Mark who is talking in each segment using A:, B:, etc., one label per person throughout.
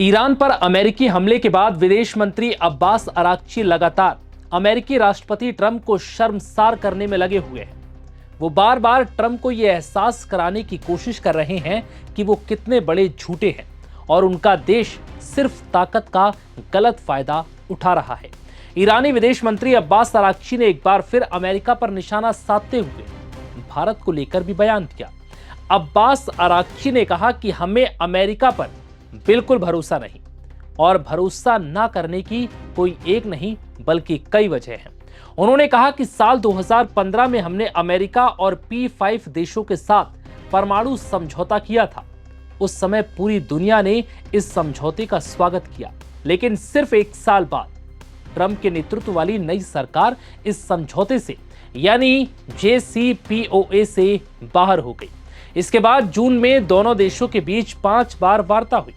A: Iran पर अमेरिकी हमले के बाद विदेश मंत्री अब्बास अराक्ची लगातार अमेरिकी राष्ट्रपति ट्रंप को शर्मसार करने में लगे हुए हैं। वो बार बार ट्रंप को यह एहसास कराने की कोशिश कर रहे हैं कि वो कितने बड़े झूठे हैं और उनका देश सिर्फ ताकत का गलत फायदा उठा रहा है। ईरानी विदेश मंत्री अब्बास अराक्ची ने एक बार फिर अमेरिका पर निशाना साधते हुए भारत को लेकर भी बयान दिया। अब्बास अराक्ची ने कहा कि हमें अमेरिका पर बिल्कुल भरोसा नहीं और भरोसा ना करने की कोई एक नहीं बल्कि कई वजह हैं। उन्होंने कहा कि साल 2015 में हमने अमेरिका और P5 देशों के साथ परमाणु समझौता किया था। उस समय पूरी दुनिया ने इस समझौते का स्वागत किया, लेकिन सिर्फ एक साल बाद ट्रंप के नेतृत्व वाली नई सरकार इस समझौते से यानी JCPOA से बाहर हो गई। इसके बाद जून में दोनों देशों के बीच 5 बार वार्ता हुई,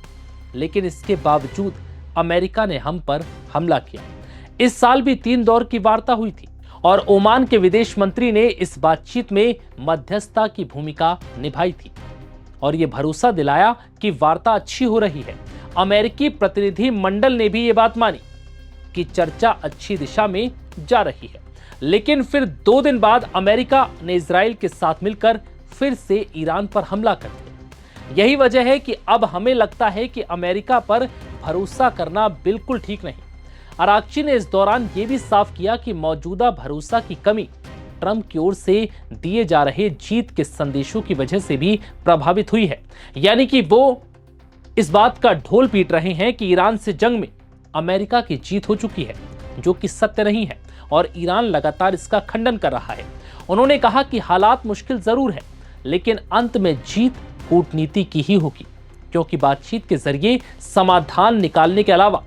A: लेकिन इसके बावजूद अमेरिका ने हम पर हमला किया। इस साल भी 3 दौर की वार्ता हुई थी और ओमान के विदेश मंत्री ने इस बातचीत में मध्यस्थता की भूमिका निभाई थी और यह भरोसा दिलाया कि वार्ता अच्छी हो रही है। अमेरिकी प्रतिनिधि मंडल ने भी ये बात मानी कि चर्चा अच्छी दिशा में जा रही है, लेकिन फिर 2 दिन बाद अमेरिका ने इजराइल के साथ मिलकर फिर से ईरान पर हमला कर दिया। यही वजह है कि अब हमें लगता है कि अमेरिका पर भरोसा करना बिल्कुल ठीक नहीं। अराक्ची ने इस दौरान यह भी साफ किया कि मौजूदा भरोसा की कमी ट्रंप की ओर से दिए जा रहे जीत के संदेशों की वजह से भी प्रभावित हुई है। यानी कि वो इस बात का ढोल पीट रहे हैं कि ईरान से जंग में अमेरिका की जीत हो चुकी है, जो कि सत्य नहीं है और ईरान लगातार इसका खंडन कर रहा है। उन्होंने कहा कि हालात मुश्किल जरूर है, लेकिन अंत में जीत कूटनीति की ही होगी, क्योंकि बातचीत के जरिए समाधान निकालने के अलावा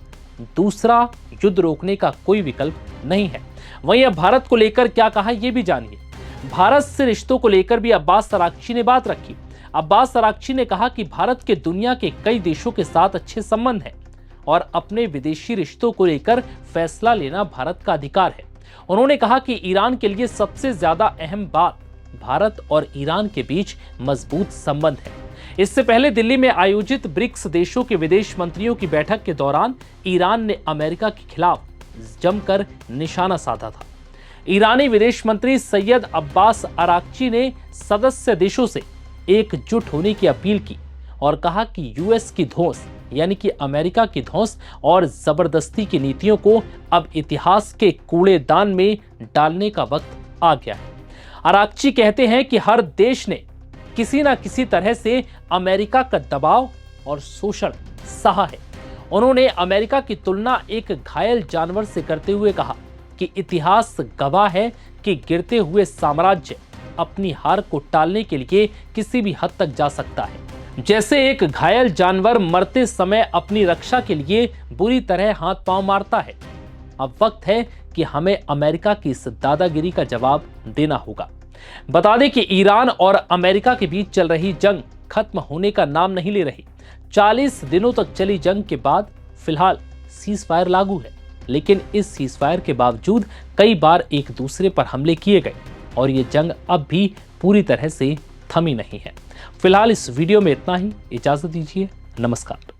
A: दूसरा युद्ध रोकने का कोई विकल्प नहीं है। वहीं अब भारत को लेकर क्या कहा यह भी जानिए। भारत से रिश्तों को लेकर भी अब्बास अराक्ची ने बात रखी। अब्बास अराक्ची ने कहा कि भारत के दुनिया के कई देशों के साथ अच्छे संबंध हैं और अपने विदेशी रिश्तों को लेकर फैसला लेना भारत का अधिकार है। उन्होंने कहा कि ईरान के लिए सबसे ज्यादा अहम बात भारत और ईरान के बीच मजबूत संबंध है। इससे पहले दिल्ली में आयोजित ब्रिक्स देशों के विदेश मंत्रियों की बैठक के दौरान ईरान ने अमेरिका के खिलाफ जमकर निशाना साधा था। ईरानी विदेश मंत्री सैयद अब्बास अराक्ची ने सदस्य देशों से एकजुट होने की अपील की और कहा कि यूएस की धौंस यानी कि अमेरिका की धौंस और जबरदस्ती की नीतियों को अब इतिहास के कूड़ेदान में डालने का वक्त आ गया है। अराक्ची कहते हैं कि हर देश ने किसी न किसी तरह से अमेरिका का दबाव और शोषण सहा है। उन्होंने अमेरिका की तुलना एक घायल जानवर से करते हुए कहा कि इतिहास गवाह है कि गिरते हुए साम्राज्य अपनी हार को टालने के लिए किसी भी हद तक जा सकता है। जैसे एक घायल जानवर मरते समय अपनी रक्षा के लिए बुरी तरह हाथ पांव मारता है। अब वक्त है कि हमें अमेरिका की इस दादागिरी का जवाब देना होगा। बता दें कि ईरान और अमेरिका के बीच चल रही जंग खत्म होने का नाम नहीं ले रही। 40 दिनों तक चली जंग के बाद फिलहाल सीजफायर लागू है, लेकिन इस सीजफायर के बावजूद कई बार एक दूसरे पर हमले किए गए और ये जंग अब भी पूरी तरह से थमी नहीं है। फिलहाल इस वीडियो में इतना ही। इजाजत दीजिए। नमस्कार।